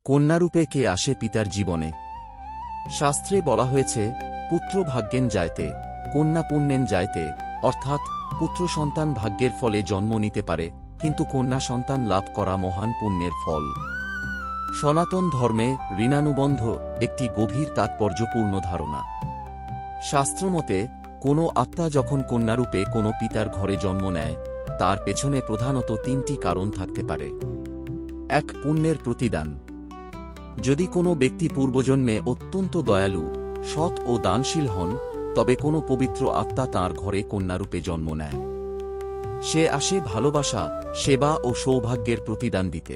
কন্যারূপে কে আসে পিতার জীবনে? শাস্ত্রে বলা হয়েছে, পুত্র ভাগ্যেন জায়তে, কন্যা পুণ্যেন জায়তে, অর্থাৎ পুত্র সন্তান ভাগ্যের ফলে জন্ম নিতে পারে, কিন্তু কন্যা সন্তান লাভ করা মহান পুণ্যের ফল। সনাতন ধর্মে ঋণানুবন্ধ একটি গভীর তাৎপর্যপূর্ণ ধারণা। শাস্ত্রমতে কোনো আত্মা যখন কন্যারূপে কোনো পিতার ঘরে জন্ম নেয়, তার পেছনে প্রধানত তিনটি কারণ থাকতে পারে। ১. পুণ্যের প্রতিদান। যদি কোনো ব্যক্তি পূর্বজন্মে অত্যন্ত দয়ালু, সৎ ও দানশীল হন, তবে কোনো পবিত্র আত্মা তাঁর ঘরে কন্যারূপে জন্ম নেয়। সে আসে ভালোবাসা, সেবা ও সৌভাগ্যের প্রতিদান দিতে।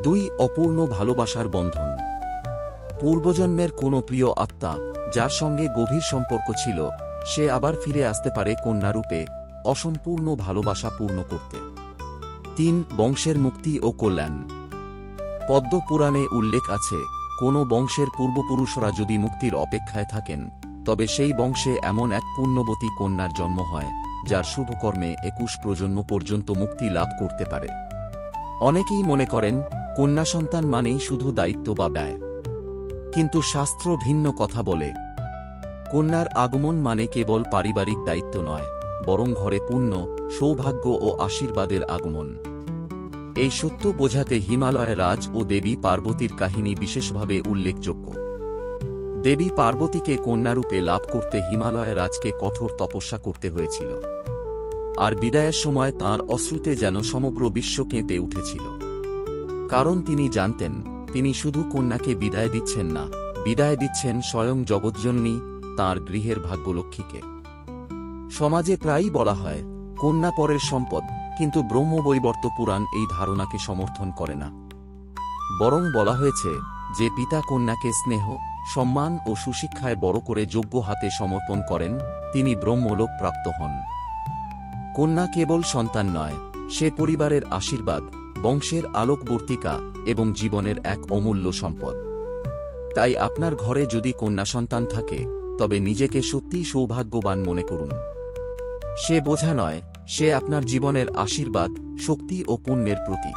২. অপূর্ণ ভালোবাসার বন্ধন। পূর্বজন্মের কোনো প্রিয় আত্মা, যার সঙ্গে গভীর সম্পর্ক ছিল, সে আবার ফিরে আসতে পারে কন্যারূপে, অসম্পূর্ণ ভালোবাসা পূর্ণ করতে। ৩. বংশের মুক্তি ও কল্যাণ। পদ্ম পুরাণে উল্লেখ আছে, কোনো বংশের পূর্বপুরুষরা যদি মুক্তির অপেক্ষায় থাকেন, তবে সেই বংশে এমন এক পুণ্যবতী কন্যার জন্ম হয়, যার শুভকর্মে ২১ প্রজন্ম পর্যন্ত মুক্তি লাভ করতে পারে। অনেকেই মনে করেন কন্যা সন্তান মানেই শুধু দায়িত্ব বা ব্যয়, কিন্তু শাস্ত্র ভিন্ন কথা বলে। কন্যার আগমন মানে কেবল পারিবারিক দায়িত্ব নয়, বরং ঘরে পুণ্য, সৌভাগ্য ও আশীর্বাদের আগমন। এই সত্য বোঝাতে হিমালয় রাজ ও দেবী পার্বতীর কাহিনী বিশেষভাবে উল্লেখযোগ্য। দেবী পার্বতীকে কন্যারূপে লাভ করতে হিমালয় রাজকে কঠোর তপস্যা করতে হয়েছিল, আর বিদায়ের সময় তাঁর অশ্রুতে যেন সমগ্র বিশ্ব কেঁপে উঠেছিল। কারণ তিনি জানতেন, তিনি শুধু কন্যাকে বিদায় দিচ্ছেন না, বিদায় দিচ্ছেন স্বয়ং জগজ্জননী, তাঁর গৃহের ভাগ্যলক্ষ্মীকে। সমাজে প্রায়ই বলা হয়, কন্যা পরের সম্পদ, কিন্তু ব্রহ্মবৈবর্ত পুরাণ এই ধারণাকে সমর্থন করে না। বরং বলা হয়েছে, যে পিতা কন্যাকে স্নেহ, সম্মান ও সুশিক্ষায় বড় করে যোগ্য হাতে সমর্পণ করেন, তিনি ব্রহ্মলোক প্রাপ্ত হন। কন্যা কেবল সন্তান নয়, সে পরিবারের আশীর্বাদ, বংশের আলোকবর্তিকা এবং জীবনের এক অমূল্য সম্পদ। তাই আপনার ঘরে যদি কন্যা সন্তান থাকে, তবে নিজেকে সত্যিই সৌভাগ্যবান মনে করুন। সে বোঝা নয়, সে আপনার জীবনের আশীর্বাদ, শক্তি ও পুণ্যের প্রতীক।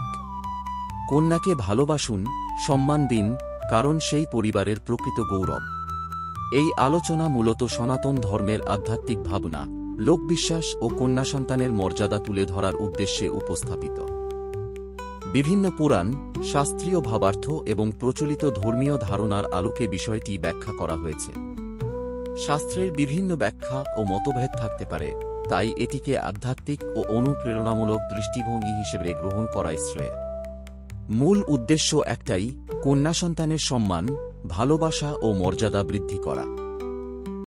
কন্যাকে ভালোবাসুন, সম্মান দিন, কারণ সেই পরিবারের প্রকৃত গৌরব। এই আলোচনা মূলত সনাতন ধর্মের আধ্যাত্মিক ভাবনা, লোকবিশ্বাস ও কন্যা সন্তানের মর্যাদা তুলে ধরার উদ্দেশ্যে উপস্থাপিত। বিভিন্ন পুরাণ, শাস্ত্রীয় ভাবার্থ এবং প্রচলিত ধর্মীয় ধারণার আলোকে বিষয়টি ব্যাখ্যা করা হয়েছে। শাস্ত্রের বিভিন্ন ব্যাখ্যা ও মতভেদ থাকতে পারে, তাই এটিকে আধ্যাত্মিক ও অনুপ্রেরণামূলক দৃষ্টিভঙ্গি হিসেবে গ্রহণ করাই শ্রেয়। মূল উদ্দেশ্য একটাই, কন্যা সন্তানের সম্মান, ভালোবাসা ও মর্যাদা বৃদ্ধি করা।